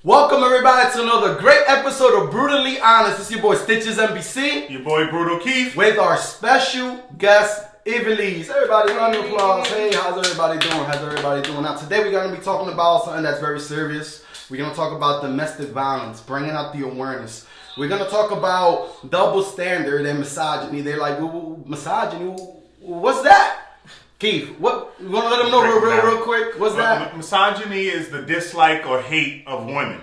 Welcome everybody to another great episode of Brutally Honest. It's your boy Stitches NBC. Your boy Brutal Keith. With our special guest, Evilise. Everybody round of applause. Hey, how's everybody doing? Now today we're going to be talking about something that's very serious. We're going to talk about domestic violence, bringing out the awareness. We're going to talk about double standard and misogyny. They're like, misogyny? What's that? Keith, what you want to let them know real quick? What's that? Misogyny is the dislike or hate of women.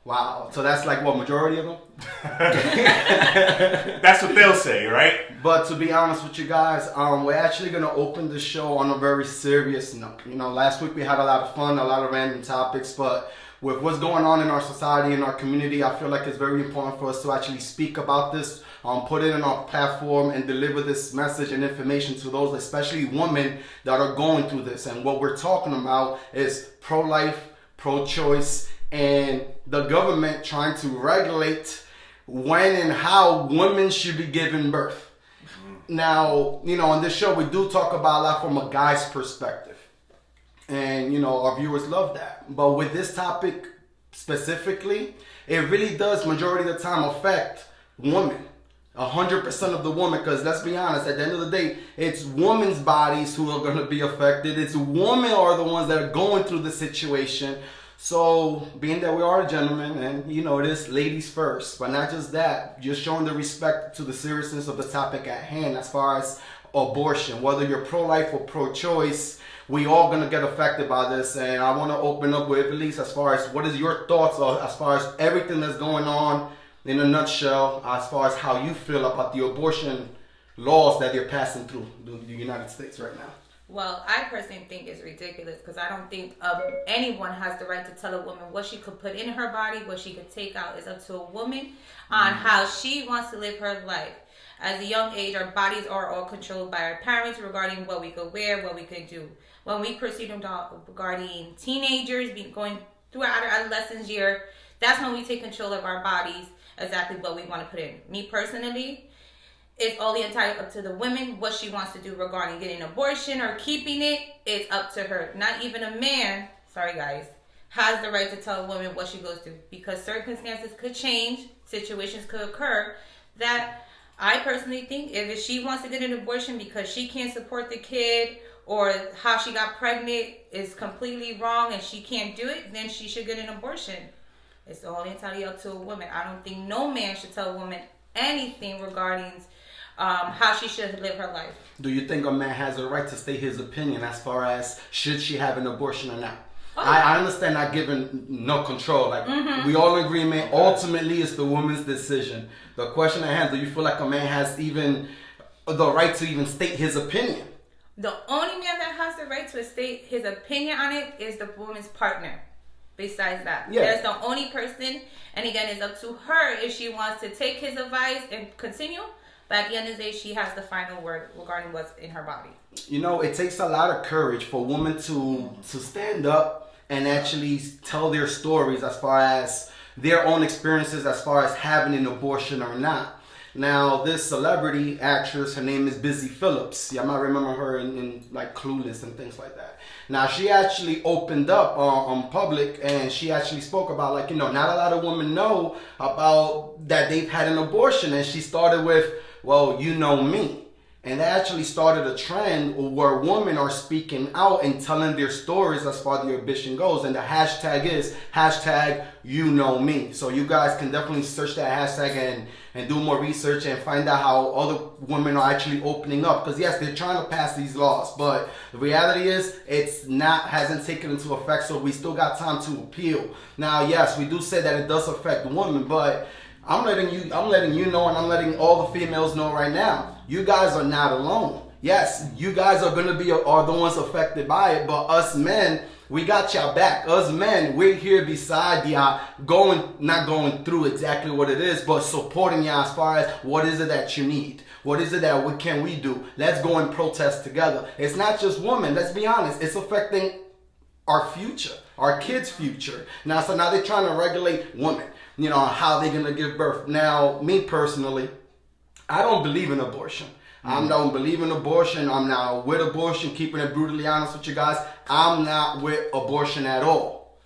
Wow. So that's like what, majority of them? That's what they'll say, right? But to be honest with you guys, we're actually going to open the show on a very serious note. You know, last week we had a lot of fun, a lot of random topics, but with what's going on in our society, in our community, I feel like it's very important for us to actually speak about this, put it in our platform and deliver this message and information to those, especially women that are going through this. And what we're talking about is pro-life, pro-choice, and the government trying to regulate when and how women should be giving birth. Now, you know, on this show, we do talk about a lot from a guy's perspective. And, you know, our viewers love that. But with this topic specifically, it really does, majority of the time, affect women. 100% of the woman, because let's be honest, at the end of the day, it's women's bodies who are going to be affected. It's women are the ones that are going through the situation. So, being that we are gentlemen, and you know, it is ladies first, but not just that, just showing the respect to the seriousness of the topic at hand as far as abortion. Whether you're pro-life or pro-choice, we all going to get affected by this. And I want to open up with Evilise as far as what is your thoughts as far as everything that's going on in a nutshell, as far as how you feel about the abortion laws that they're passing through the United States right now. Well, I personally think it's ridiculous because I don't think anyone has the right to tell a woman what she could put in her body, what she could take out. Is up to a woman on how she wants to live her life. At a young age, our bodies are all controlled by our parents regarding what we could wear, what we could do. When we proceed regarding teenagers going through our adolescence year, that's when we take control of our bodies, exactly what we want to put in. Me personally, it's only entirely up to the woman what she wants to do regarding getting an abortion or keeping it. It's up to her. Not even a man, sorry guys, has the right to tell a woman what she goes through, because circumstances could change, situations could occur that I personally think if she wants to get an abortion because she can't support the kid or how she got pregnant is completely wrong and she can't do it, then she should get an abortion. It's only entirely up to a woman. I don't think no man should tell a woman anything regarding how she should live her life. Do you think a man has a right to state his opinion as far as should she have an abortion or not? Oh. I understand not giving no control. Like we all in agreement. Ultimately, it's the woman's decision. The question at hand: do you feel like a man has even the right to even state his opinion? The only man that has the right to state his opinion on it is the woman's partner. Besides that, There's the only person, and again, it's up to her if she wants to take his advice and continue. But at the end of the day, she has the final word regarding what's in her body. You know, it takes a lot of courage for women to stand up and actually tell their stories as far as their own experiences as far as having an abortion or not. Now, this celebrity actress, her name is Busy Phillips. You might remember her in like Clueless and things like that. Now, she actually opened up on public and she actually spoke about, like, you know, not a lot of women know about that they've had an abortion. And she started with, well, you know me. And that actually started a trend where women are speaking out and telling their stories as far as the abortion goes. And the hashtag is #YouKnowMe. So you guys can definitely search that hashtag and do more research and find out how other women are actually opening up. Because yes, they're trying to pass these laws, but the reality is hasn't taken into effect. So we still got time to appeal. Now, yes, we do say that it does affect women, but I'm letting you know, and I'm letting all the females know right now. You guys are not alone. Yes, you guys are gonna are the ones affected by it, but us men, we got y'all back. Us men, we're here beside y'all, not going through exactly what it is, but supporting y'all as far as what is it that you need. What is it that what can we do? Let's go and protest together. It's not just women. Let's be honest. It's affecting our future, our kids' future. Now they're trying to regulate women. You know, how they're going to give birth. Now, me personally, I don't believe in abortion. I don't believe in abortion. I'm not with abortion, keeping it brutally honest with you guys. I'm not with abortion at all.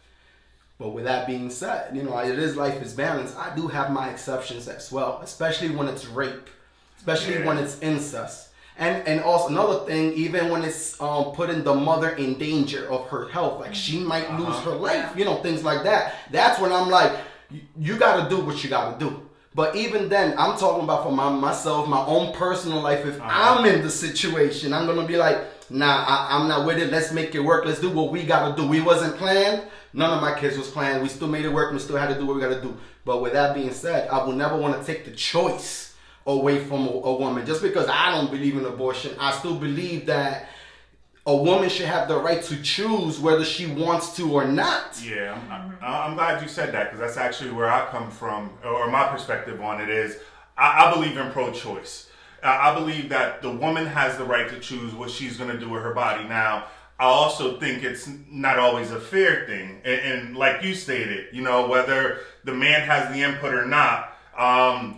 But with that being said, it is life is balance. I do have my exceptions as well, especially when it's rape, especially when it's incest. And also another thing, even when it's putting the mother in danger of her health, like she might lose her life, things like that. That's when I'm like, you got to do what you got to do. But even then, I'm talking about for myself, my own personal life. If I'm in the situation, I'm going to be like, nah, I'm not with it. Let's make it work. Let's do what we got to do. We wasn't planned. None of my kids was planned. We still made it work. We still had to do what we got to do. But with that being said, I will never want to take the choice away from a woman. Just because I don't believe in abortion, I still believe that a woman should have the right to choose whether she wants to or not. Yeah, I'm glad you said that, because that's actually where I come from, or my perspective on it is, I believe in pro-choice. I believe that the woman has the right to choose what she's going to do with her body. Now, I also think it's not always a fair thing. And like you stated, whether the man has the input or not,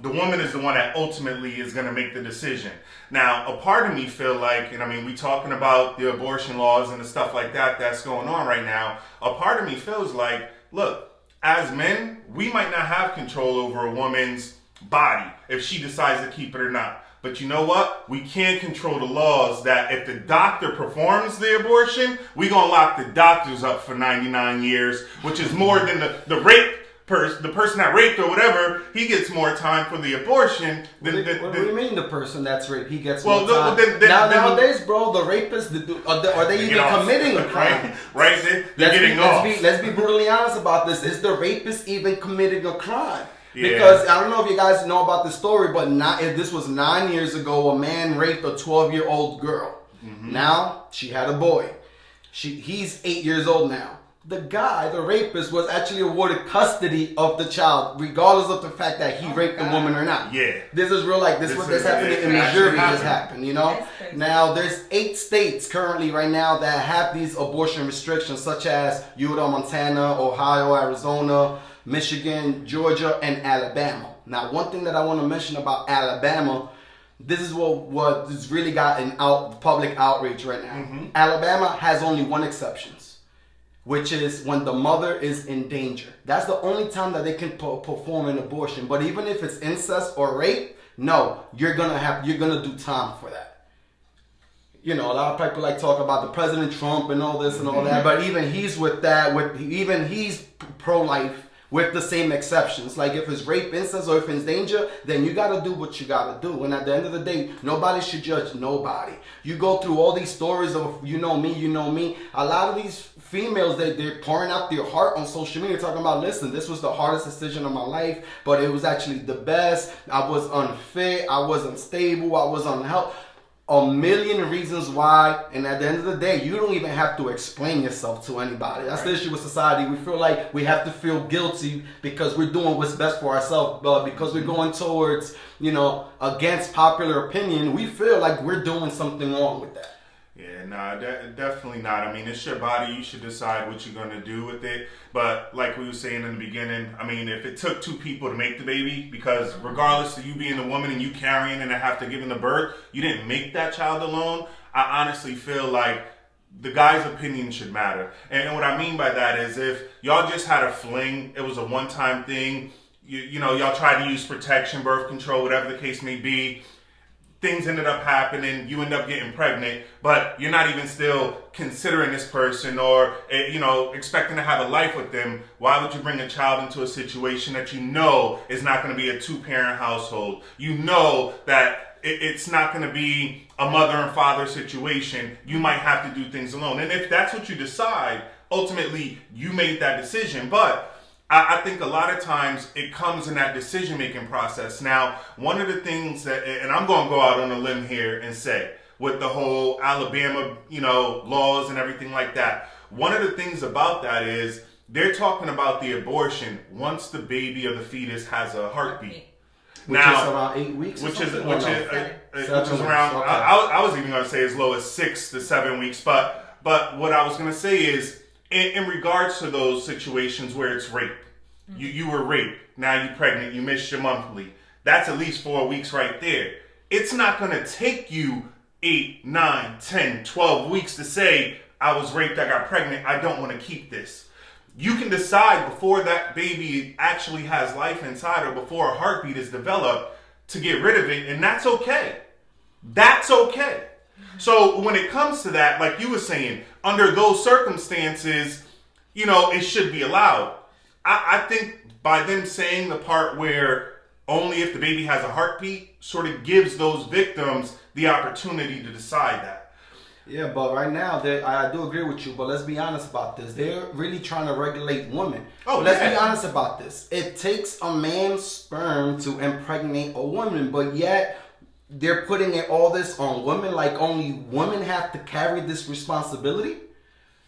the woman is the one that ultimately is going to make the decision. Now, a part of me feel like, and I mean, we talking about the abortion laws and the stuff like that that's going on right now. A part of me feels like, look, as men, we might not have control over a woman's body if she decides to keep it or not. But you know what? We can control the laws that if the doctor performs the abortion, we gonna lock the doctors up for 99 years, which is more than the rape person, the person that raped or whatever. He gets more time for the abortion than. What do you mean the person that's raped? He gets more time. Nowadays, bro, the rapists, are they even committing a crime? Right? They're getting off. Let's be brutally honest about this. Is the rapist even committing a crime? Yeah. Because I don't know if you guys know about the story, but if this was 9 years ago, a man raped a 12-year-old girl. Mm-hmm. Now she had a boy. He's 8 years old now. The guy, the rapist, was actually awarded custody of the child, regardless of the fact that he raped the woman or not. Yeah, this is real. Like this happening in Missouri. This happened. Now there's 8 states currently right now that have these abortion restrictions, such as Utah, Montana, Ohio, Arizona, Michigan, Georgia, and Alabama. Now, one thing that I want to mention about Alabama, this is what has really gotten public outrage right now. Mm-hmm. Alabama has only one exception, which is when the mother is in danger. That's the only time that they can perform an abortion. But even if it's incest or rape, no, you're gonna do time for that. A lot of people like talk about the President Trump and all this and all that, but even he's with that. He's pro-life. With the same exceptions. Like if it's rape, incest, or if it's danger, then you got to do what you got to do. And at the end of the day, nobody should judge nobody. You go through all these stories of you know me. A lot of these females, they're pouring out their heart on social media talking about, listen, this was the hardest decision of my life, but it was actually the best. I was unfit. I was unstable. I was unhealthy. A million reasons why, and at the end of the day, you don't even have to explain yourself to anybody. That's the issue with society. We feel like we have to feel guilty because we're doing what's best for ourselves, but because we're going towards, against popular opinion, we feel like we're doing something wrong with that. Yeah, no, definitely not. I mean, it's your body. You should decide what you're going to do with it. But like we were saying in the beginning, I mean, if it took 2 people to make the baby, because regardless of you being a woman and you carrying and have to give in the birth, you didn't make that child alone. I honestly feel like the guy's opinion should matter. And what I mean by that is if y'all just had a fling, it was a one-time thing, y'all tried to use protection, birth control, whatever the case may be, things ended up happening, you end up getting pregnant, but you're not even still considering this person or, expecting to have a life with them. Why would you bring a child into a situation that you know is not going to be a 2-parent household? You know that it's not going to be a mother and father situation. You might have to do things alone. And if that's what you decide, ultimately you made that decision. But I think a lot of times it comes in that decision-making process. Now, one of the things that, and I'm going to go out on a limb here and say, with the whole Alabama, laws and everything like that, one of the things about that is they're talking about the abortion once the baby or the fetus has a heartbeat. Which is around 8 weeks. Which is around. Okay. I was even going to say as low as 6 to 7 weeks. But what I was going to say is, in regards to those situations where it's rape, you were raped, now you're pregnant, you missed your monthly. That's at least 4 weeks right there. It's not going to take you 8, 9, 10, 12 weeks to say, I was raped, I got pregnant, I don't want to keep this. you can decide before that baby actually has life inside or before a heartbeat is developed to get rid of it, and that's okay. That's okay. So when it comes to that, like you were saying, under those circumstances, it should be allowed. I think by them saying the part where only if the baby has a heartbeat sort of gives those victims the opportunity to decide that. Yeah, but right now, I do agree with you, but let's be honest about this. They're really trying to regulate women. Oh, let's be honest about this. It takes a man's sperm to impregnate a woman, but yet they're putting all this on women, like only women have to carry this responsibility.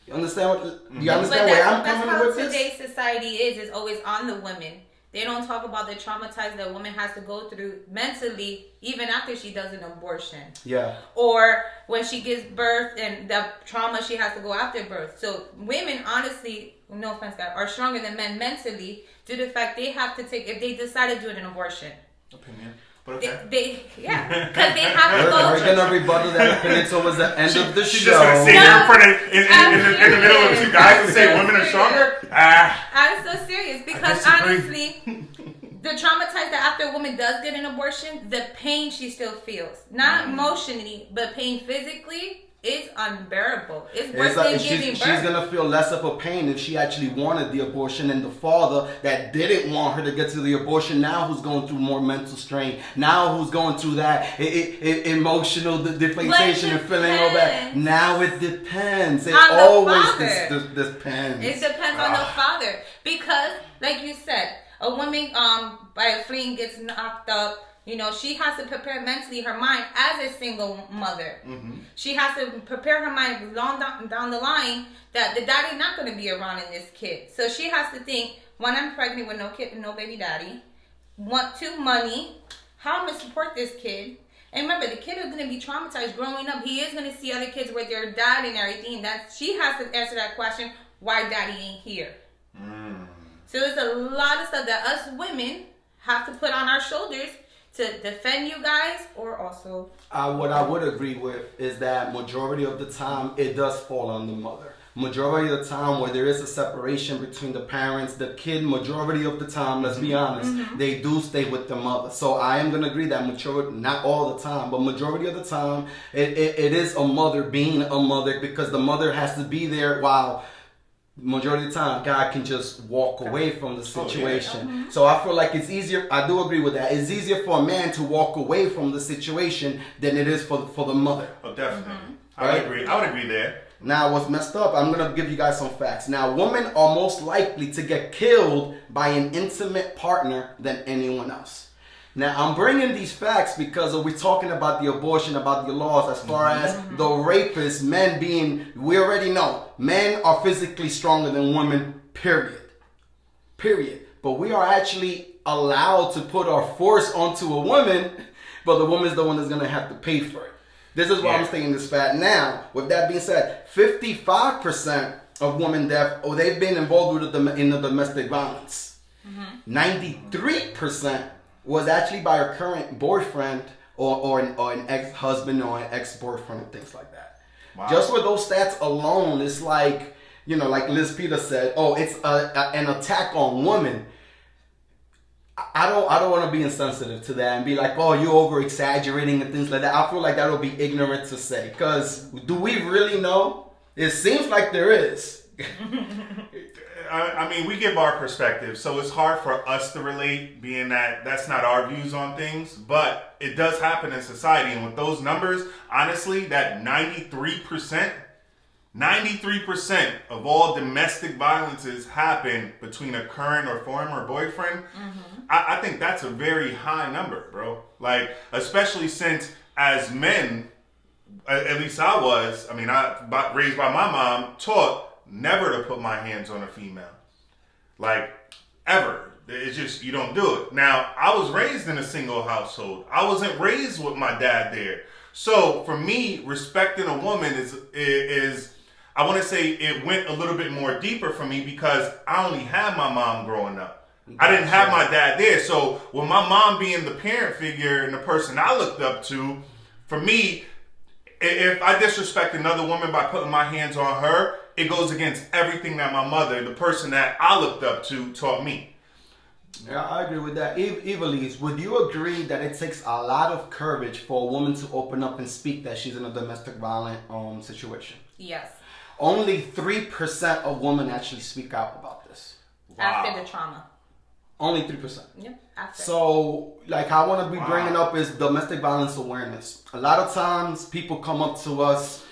You understand where I'm coming with this? Today's society is always on the women. They don't talk about the traumatized that a woman has to go through mentally, even after she does an abortion. Yeah. Or when she gives birth and the trauma she has to go after birth. So women, honestly, no offense, guys, are stronger than men mentally due to the fact they have to take, if they decide to do an abortion. Opinion. But okay. Because they have to go through. We're going to rebuttal that opinion towards the end of the show. She's just going to sit here in front of, in the middle of two guys and say women are stronger? I'm so serious because honestly, the traumatized that after a woman does get an abortion, the pain she still feels. Not emotionally, but pain physically. It's unbearable. It's worse than giving birth. She's going to feel less of a pain if she actually wanted the abortion, and the father that didn't want her to get to the abortion now who's going through more mental strain, now who's going through that emotional deflation and feeling all that. Now it depends. It always depends. It depends on the father. Because, like you said, a woman by a fleeing gets knocked up. She has to prepare mentally her mind as a single mother. Mm-hmm. She has to prepare her mind long down the line that the daddy's not going to be around in this kid. So she has to think, one, I'm pregnant with no kid and no baby daddy. Two, money. How am I going to support this kid? And remember, the kid is going to be traumatized growing up. He is going to see other kids with their dad and everything. That she has to answer that question, why daddy ain't here? So there's a lot of stuff that us women have to put on our shoulders to defend you guys, or also... what I would agree with is that majority of the time, it does fall on the mother. Majority of the time, where there is a separation between the parents, the kid, majority of the time, let's be honest, they do stay with the mother. So I am going to agree that majority, not all the time, but majority of the time, it is a mother being a mother, because the mother has to be there while... majority of the time, God can just walk away from the situation. So I feel like it's easier. I do agree with that. It's easier for a man to walk away from the situation than it is for the mother. Oh, definitely. I would agree there. Now, what's messed up, I'm going to give you guys some facts. Now, women are most likely to get killed by an intimate partner than anyone else. Now, I'm bringing these facts because we're talking about the abortion, about the laws, as far as the rapists, men being, we already know, men are physically stronger than women, period. But we are actually allowed to put our force onto a woman, but the woman's the one that's going to have to pay for it. This is why I'm stating this fact. Now, with that being said, 55% of women death, they've been involved in the domestic violence. 93% was actually by her current boyfriend or an ex-husband or an ex-boyfriend and things like that. Wow. Just with those stats alone, it's like, like Liz Peter said, it's an attack on women. I don't want to be insensitive to that and be like, you're over-exaggerating and things like that. I feel like that would be ignorant to say. Because do we really know? It seems like there is. I mean, we give our perspective, so it's hard for us to relate, being that that's not our views on things, but it does happen in society. And with those numbers, honestly, that 93% of all domestic violences happen between a current or former boyfriend. I think that's a very high number, bro. Like, especially since as men, at least I was, raised by my mom, taught never to put my hands on a female. Like, ever. It's just, you don't do it. Now, I was raised in a single household. I wasn't raised with my dad there. So, for me, respecting a woman is I want to say it went a little bit more deeper for me because I only had my mom growing up. I didn't have my dad there. So, with my mom being the parent figure and the person I looked up to, for me, if I disrespect another woman by putting my hands on her, it goes against everything that my mother, the person that I looked up to, taught me. Yeah, I agree with that. Evilise, would you agree that it takes a lot of courage for a woman to open up and speak that she's in a domestic violent situation? Yes. Only 3% of women actually speak out about this. Wow. After the trauma. Only 3%. Yep. After. So, like, I want to be bringing up is domestic violence awareness. A lot of times, people come up to us.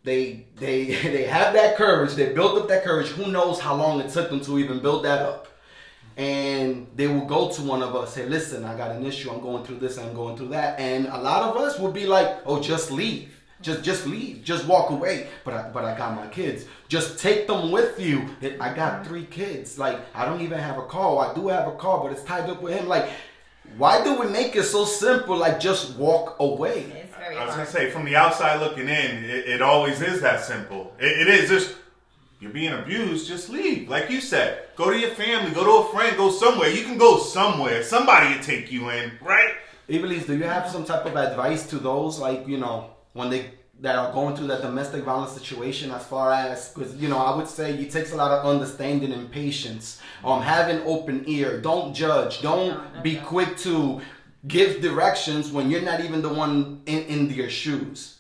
They have that courage. They built up that courage. Who knows how long it took them to even build that up? And they will go to one of us, say, listen, I got an issue. I'm going through this. I'm going through that. And a lot of us will be like, oh, just leave. Just leave. Just walk away. But I got my kids. Just take them with you. I got 3 kids. Like, I don't even have a car. I do have a car, but it's tied up with him. Like, why do we make it so simple? Like, just walk away. It's very I was hard. going to say, from the outside looking in, it always is that simple. It is just, you're being abused, just leave. Like you said, go to your family, go to a friend, go somewhere. You can go somewhere. Somebody will take you in, right? Evilise, do you have some type of advice to those, like, you know, when that are going through that domestic violence situation, as far as, because, you know, I would say it takes a lot of understanding and patience. Have an open ear. Don't judge. Don't be quick to give directions when you're not even the one in their shoes.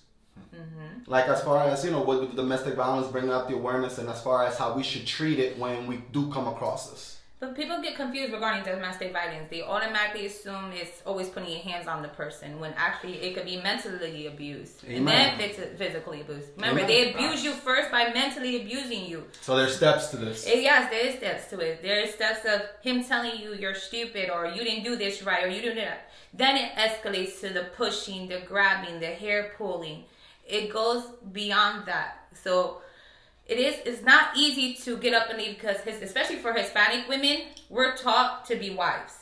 Like, as far as, you know, with domestic violence, bringing up the awareness, and as far as how we should treat it when we do come across this. But people get confused regarding domestic violence. They automatically assume it's always putting your hands on the person, when actually it could be mentally abused. Amen. And then physically abused. Remember, Amen. they abuse you first by mentally abusing you. So there's steps to this. Yes, there is steps to it. There is steps of him telling you you're stupid, or you didn't do this right, or you didn't do that. Then it escalates to the pushing, the grabbing, the hair pulling. It goes beyond that. So it's not easy to get up and leave, because especially for Hispanic women, we're taught to be wives.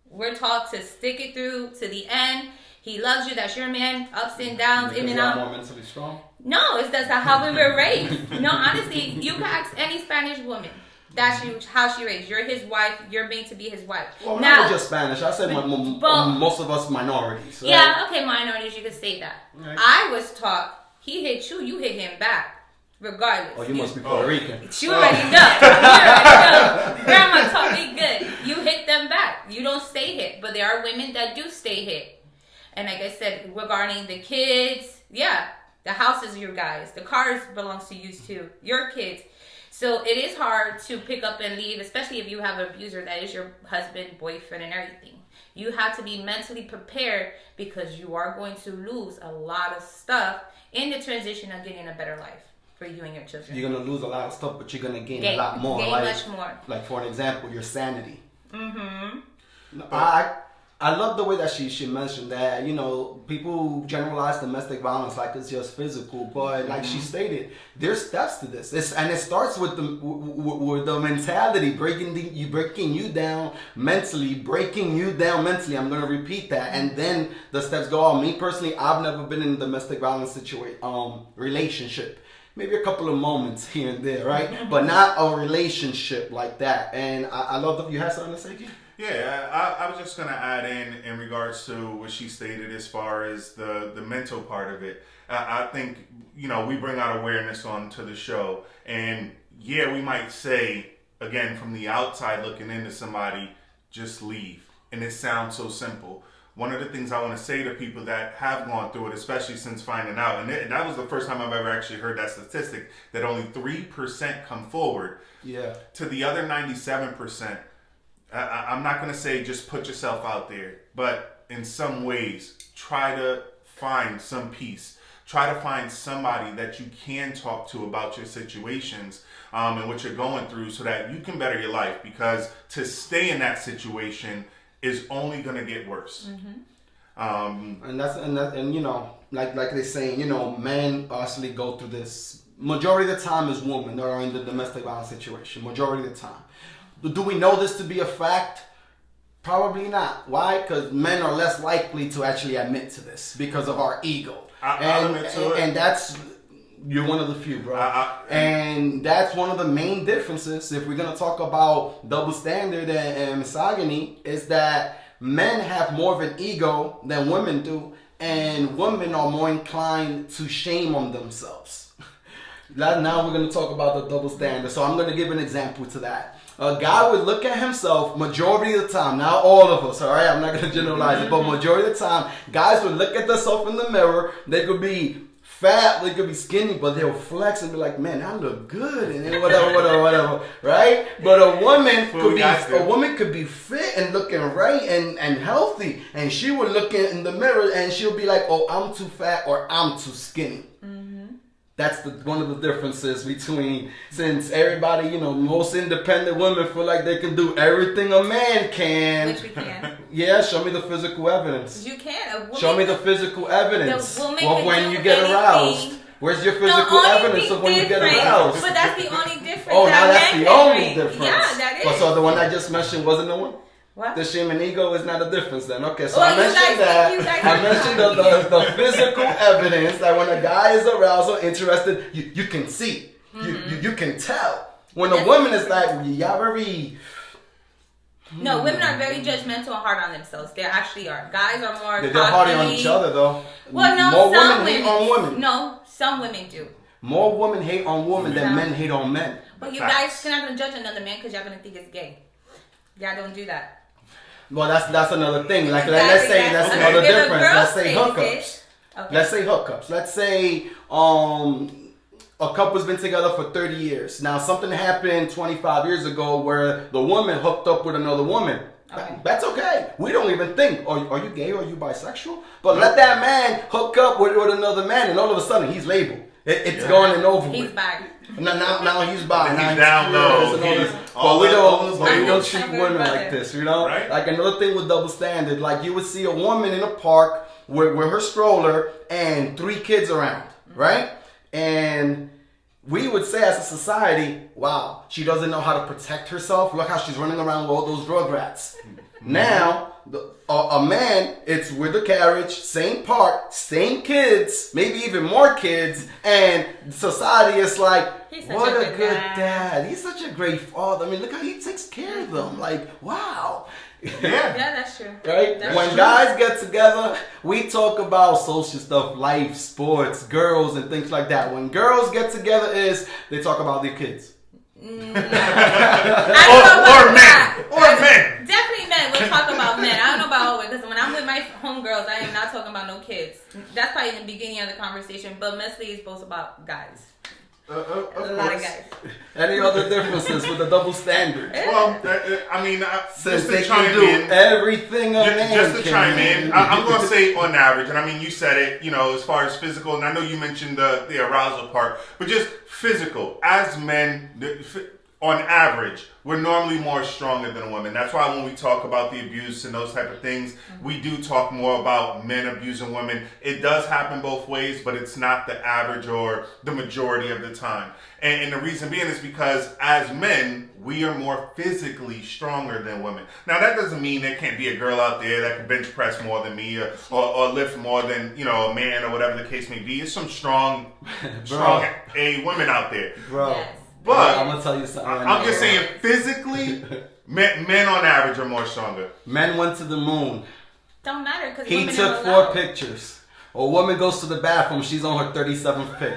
We're taught to stick it through to the end. He loves you, that's your man, ups and downs, in and out. More mentally strong? No, it's that's how we were raised. No, honestly, you can ask any Spanish woman. That's how she raised. You're his wife. You're made to be his wife. Well, now, not just Spanish. I said most of us minorities. Right? Yeah, okay, minorities, you could say that. Right. I was taught, he hit you, you hit him back, regardless. Oh, you must be Puerto Rican. You already know. You already know. Grandma taught me good. You hit them back. You don't stay hit. But there are women that do stay hit. And like I said, regarding the kids, yeah, the house is your guys. The cars belongs to you too. Your kids. So it is hard to pick up and leave, especially if you have an abuser that is your husband, boyfriend, and everything. You have to be mentally prepared, because you are going to lose a lot of stuff in the transition of getting a better life for you and your children. You're going to lose a lot of stuff, but you're going to gain a lot more. Gain much more. Like, for an example, your sanity. Mm-hmm. I love the way that she mentioned that, you know, people generalize domestic violence like it's just physical, but like she stated, there's steps to this. And it starts with the mentality, breaking you down mentally, breaking you down mentally. I'm going to repeat that. And then the steps go on. Me personally, I've never been in a domestic violence relationship. Maybe a couple of moments here and there, right? But not a relationship like that. And I love that you had something to say, Keith? Yeah, I was just going to add in regards to what she stated as far as the mental part of it. I think, you know, we bring out awareness onto the show. And yeah, we might say, again, from the outside looking into somebody, just leave. And it sounds so simple. One of the things I want to say to people that have gone through it, especially since finding out, and that was the first time I've ever actually heard that statistic, that only 3% come forward. Yeah. To the other 97%, I'm not going to say just put yourself out there, but in some ways, try to find some peace. Try to find somebody that you can talk to about your situations and what you're going through, so that you can better your life, because to stay in that situation is only going to get worse. Mm-hmm. And you know, like they're saying, you know, men actually go through this. Majority of the time is women that are in the domestic violence situation. Majority of the time. Do we know this to be a fact? Probably not. Why? Because men are less likely to actually admit to this because of our ego. I'll admit to it. And that's, you're one of the few, bro. And that's one of the main differences, if we're going to talk about double standard and misogyny, is that men have more of an ego than women do, and women are more inclined to shame on themselves. Now we're going to talk about the double standard. So I'm going to give an example to that. A guy would look at himself majority of the time, not all of us, all right? I'm not going to generalize it, but majority of the time, guys would look at themselves in the mirror. They could be fat, they could be skinny, but they'll flex and be like, man, I look good, and then whatever, right? But a woman could be fit and looking right and healthy, and she would look in the mirror and she'll be like, oh, I'm too fat or I'm too skinny. That's one of the differences between, since everybody, most independent women feel like they can do everything a man can. Which we can. Yeah, show me the physical evidence. You can. Show me the physical evidence. The woman of when you get aroused. Where's your physical evidence of when you get aroused? But that's the only difference. Oh, now that's the only difference. Yeah, that is. But so the one I just mentioned wasn't the one? What? The shame and ego is not a difference then. Okay, so Well, I mentioned that. I mentioned the physical evidence that when a guy is aroused or interested, you can see. You can tell. When a woman is like, y'all very... No, women are very judgmental and hard on themselves. They actually are. Guys are more They're hard on each other though. Well, no, more some women hate on women. No, some women do. More women hate on women than men hate on men. But you guys are not going to judge another man because y'all going to think it's gay. Y'all don't do that. Well, that's another thing. Like let's say that's another difference. Let's say hookups. Okay. Let's say hookups. Let's say a couple's been together for 30 years. Now something happened 25 years ago where the woman hooked up with another woman. Okay. That's okay. We don't even think, are you gay or are you bisexual? But let that man hook up with another man and all of a sudden he's labeled. It's going and over with. He's bi. Now he's bi. Now he's down low. But we don't treat women like this, Right? Like another thing with double standard, like you would see a woman in a park with her stroller and 3 kids around, right? And we would say as a society, wow, she doesn't know how to protect herself. Look how she's running around with all those drug rats. Now, a man, it's with the carriage, same park, same kids, maybe even more kids, and society is like, what a good dad. He's such a great father. I mean, look how he takes care of them. Like, wow. Yeah, that's true. Right? When guys get together, we talk about social stuff, life, sports, girls, and things like that. When girls get together, they talk about their kids. Or men. Definitely men. We'll talk about men. I don't know about all because when I'm with my homegirls, I am not talking about no kids. That's probably in the beginning of the conversation, but mostly it's both about guys. A lot of guys. Any other differences with the double standard? Well, I mean, since they can do everything a man just to can. chime in, I'm going to say on average, and I mean, you said it, as far as physical, and I know you mentioned the arousal part, but just physical. As men, on average, we're normally more stronger than a woman. That's why when we talk about the abuse and those type of things, we do talk more about men abusing women. It does happen both ways, but it's not the average or the majority of the time. And the reason being is because as men, we are more physically stronger than women. Now, that doesn't mean there can't be a girl out there that can bench press more than me or lift more than, a man or whatever the case may be. It's some strong women out there. Bro. Yes. But I'm gonna tell you something. I'm just saying, physically, men on average are more stronger. Men went to the moon. Don't matter because he took 4 pictures. A woman goes to the bathroom. She's on her 37th pic.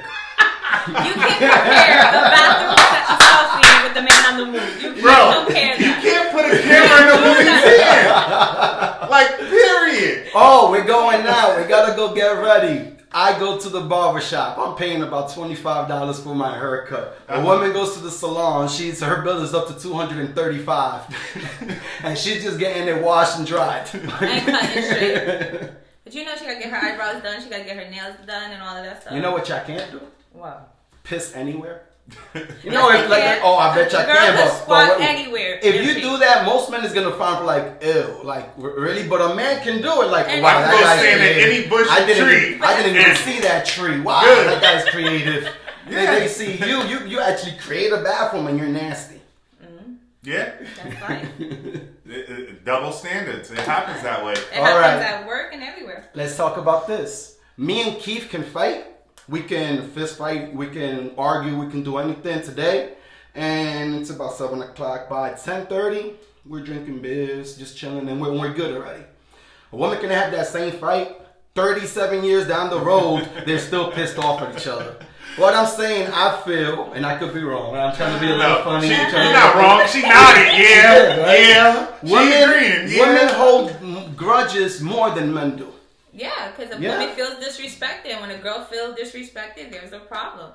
You can't compare a bathroom selfie with the man on the moon. You can't compare that. You can't put a camera in a woman's hand. Like, period. Oh, we're going now. We gotta go get ready. I go to the barber shop. I'm paying about $25 for my haircut. A woman goes to the salon. Her bill is up to $235, and she's just getting it washed and dried. And cutting straight. But she gotta get her eyebrows done. She gotta get her nails done and all of that stuff. You know what y'all can't do? What? Piss anywhere. I bet y'all can. Squat anywhere. If you do that, most men is gonna find like, ew, like really. But a man can do it. Like, and wow, that guy's creative. Any bush tree. I didn't even see that tree. Wow, good. That guy's creative. They see you actually create a bathroom and you're nasty. Mm-hmm. Yeah, that's fine. Double standards. It happens that way. It happens at work and everywhere. Let's talk about this. Me and Keith can fight. We can fist fight, we can argue, we can do anything today. And it's about 7 o'clock. By 10:30, we're drinking beers, just chilling, and we're good already. A woman can have that same fight. 37 years down the road, they're still pissed off at each other. What I'm saying, I feel, and I could be wrong. I'm trying to be a little funny. You're not wrong. She nodded. Yeah. Women hold grudges more than men do. Yeah, because a woman feels disrespected. When a girl feels disrespected, there's a problem.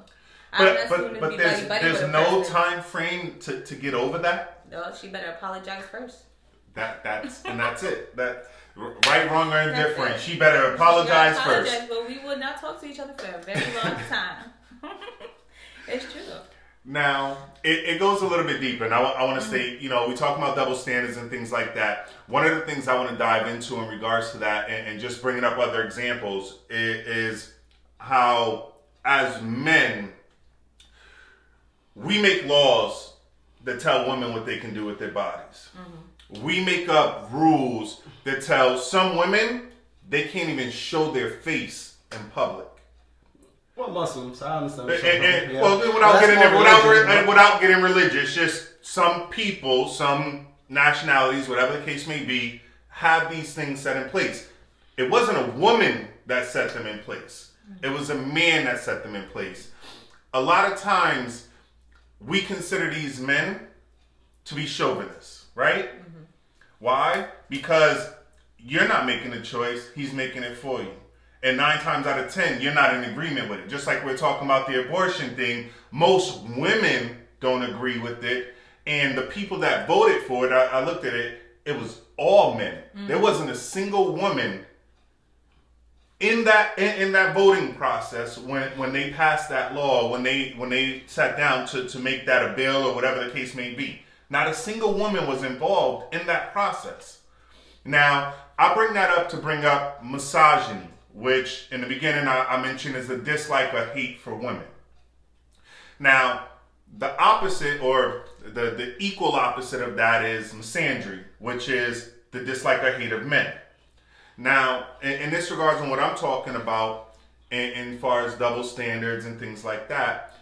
But there's no time frame to get over that. No, she better apologize first. That's it. That right, wrong, or indifferent. She better apologize first. But we would not talk to each other for a very long time. It's true. Now, it goes a little bit deeper, and I want to say, we talk about double standards and things like that. One of the things I want to dive into in regards to that, and just bringing up other examples, is how, as men, we make laws that tell women what they can do with their bodies. Mm-hmm. We make up rules that tell some women they can't even show their face in public. Well, Muslims, I understand. Well, without getting religious, just some people, some nationalities, whatever the case may be, have these things set in place. It wasn't a woman that set them in place. It was a man that set them in place. A lot of times, we consider these men to be chauvinists, right? Mm-hmm. Why? Because you're not making the choice, he's making it for you. And 9 times out of 10, you're not in agreement with it. Just like we're talking about the abortion thing, most women don't agree with it. And the people that voted for it, I looked at it, it was all men. Mm-hmm. There wasn't a single woman in that voting process when they passed that law, when they sat down to make that a bill or whatever the case may be. Not a single woman was involved in that process. Now, I bring that up to bring up misogyny, which in the beginning I mentioned is a dislike or hate for women. Now, the opposite or the equal opposite of that is misandry, which is the dislike or hate of men. Now, in this regards on what I'm talking about, in far as double standards and things like that,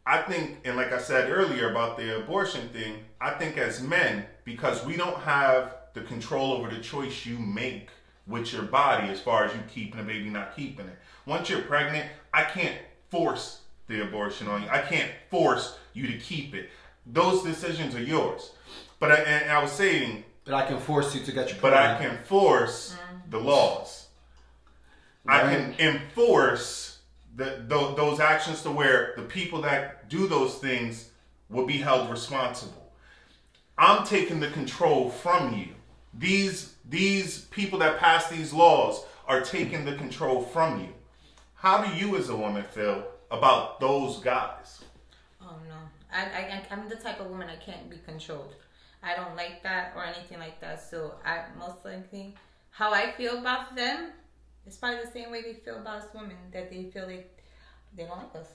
I think, and like I said earlier about the abortion thing, I think as men, because we don't have the control over the choice you make with your body as far as you keeping a baby, not keeping it. Once you're pregnant, I can't force the abortion on you. I can't force you to keep it. Those decisions are yours. But I was saying... But I can force you to get your But I can force the laws. Right. I can enforce those actions to where the people that do those things will be held responsible. I'm taking the control from you. These people that pass these laws are taking the control from you. How do you as a woman feel about those guys? Oh no, I'm the type of woman I can't be controlled. I don't like that or anything like that. So I most likely, how I feel about them is probably the same way they feel about us women, that they feel like they don't like us.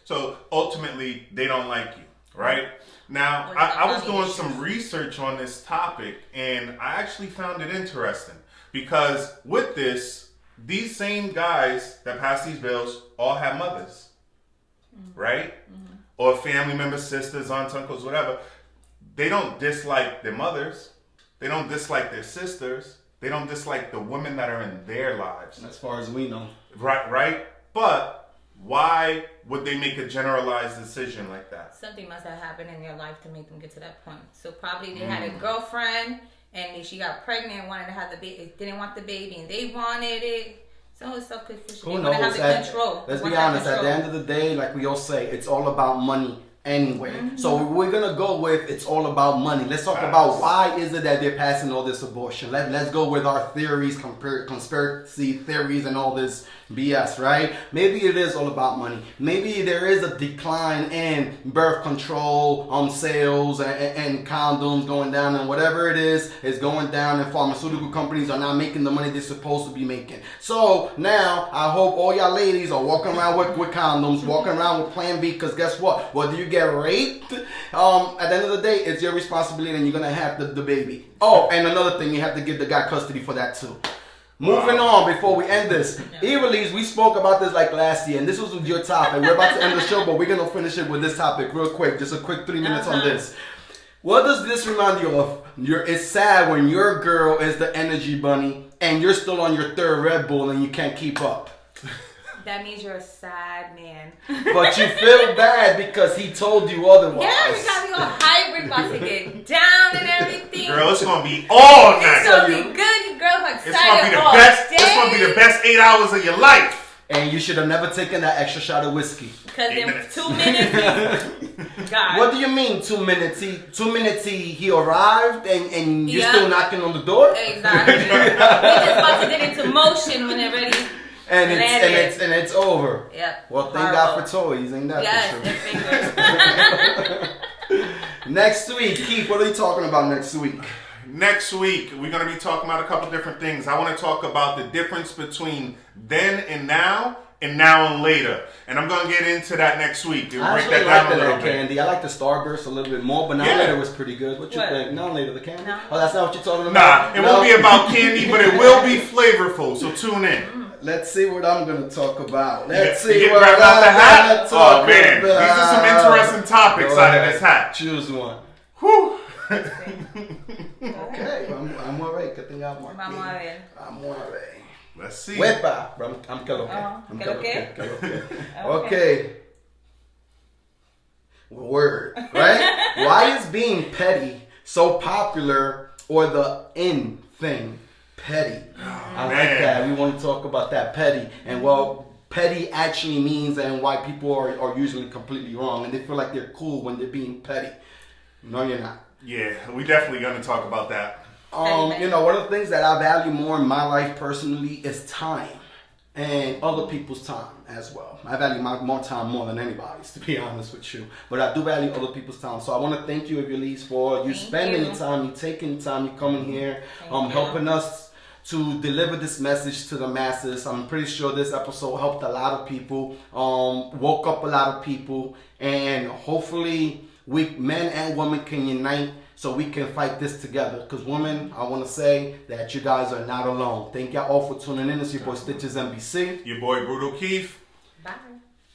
So ultimately, they don't like you. Right? Now, I was doing some research on this topic, and I actually found it interesting. Because with this, these same guys that pass these bills all have mothers. Mm-hmm. Right? Mm-hmm. Or family members, sisters, aunts, uncles, whatever. They don't dislike their mothers. They don't dislike their sisters. They don't dislike the women that are in their lives. As far as we know. Right? But... why would they make a generalized decision like that? Something must have happened in their life to make them get to that point. So probably they had a girlfriend and she got pregnant and wanted to have the baby, didn't want the baby and they wanted it. Some of the stuff could have the control. Let's be honest, at the end of the day, like we all say, it's all about money anyway. Mm-hmm. So we're gonna go with it's all about money. Let's talk about why is it that they're passing all this abortion. Let's go with our theories, conspiracy theories and all this BS, right? Maybe it is all about money. Maybe there is a decline in birth control sales and condoms going down, and whatever it is going down, and pharmaceutical companies are not making the money they're supposed to be making. So now I hope all y'all ladies are walking around with condoms, walking around with Plan B, because guess what? Whether you get raped, at the end of the day, it's your responsibility and you're going to have the baby. Oh, and another thing, you have to give the guy custody for that too. Moving on before we end this. E-Release, we spoke about this like last year, and this was your topic. We're about to end the show, but we're going to finish it with this topic real quick. Just a quick 3 minutes on this. What does this remind you of? It's sad when your girl is the energy bunny and you're still on your 3rd Red Bull and you can't keep up. That means you're a sad man. But you feel bad because he told you otherwise. Yeah, you got me all hybrid, about to get down and everything. Girl, it's gonna be all night. It's gonna be good. You girls are It's excited gonna be the all best. day. It's gonna be the best 8 hours of your life. And you should have never taken that extra shot of whiskey. Because in 8 minutes. 2 minutes, God. What do you mean 2 minutes? 2 minutes he arrived and you're Yeah. still knocking on the door? Exactly. We just about to get into motion when they're ready. And Landed. it's over. Yep. Well, thank God for toys, ain't that Yes, for and sure? fingers. Next week, Keith, what are you talking about next week? Next week, we're going to be talking about a couple different things. I want to talk about the difference between then and now and later. And I'm going to get into that next week and I break actually that down like a little that bit. candy. I like the Starburst a little bit more, but now Yeah. later was pretty good. What you What? think? Now later the candy? No. Oh, that's not what you're talking Nah, about? it won't be about candy, but it will be flavorful, so tune in. Let's see what I'm going to talk about. You Let's get see what grabbed out the I'm hat? going to talk Oh, man. about. These are some interesting topics Go out of ahead. this hat. Choose one. Whew. Okay, I'm alright. Que tengamos Vamos a ver. Vamos a ver. Let's see. Huepa. I'm que lo que. Oh, I'm que lo que? que lo que. Okay. Okay. Word, right? Why is being petty so popular or the in thing? Petty. I like man. that. We want to talk about that petty. And well, petty actually means and why people are usually completely wrong and they feel like they're cool when they're being petty. No, you're not. Yeah, we definitely going to talk about that. You know, one of the things that I value more in my life personally is time and other people's time as well. I value more time more than anybody's, to be honest with you. But I do value other people's time. So I want to thank you, Evelise, for you spending your time, you taking time, you coming here, helping us to deliver this message to the masses. I'm pretty sure this episode helped a lot of people, woke up a lot of people, and hopefully we, men and women, can unite so we can fight this together. Because women, I want to say that you guys are not alone. Thank y'all all for tuning in. It's your boy Stitches NBC. Your boy Brutal Keith. Bye.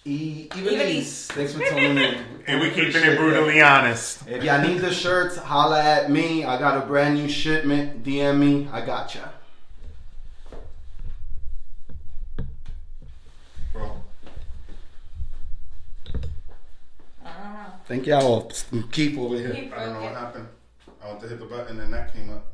Evelise, thanks for tuning in. And we keeping Appreciate it brutally honest. If y'all need the shirts, holla at me. I got a brand new shipment. DM me. I got ya. Bro. Thank y'all. Keep over here. Keep I don't know okay. what happened. I went to hit the button and that came up.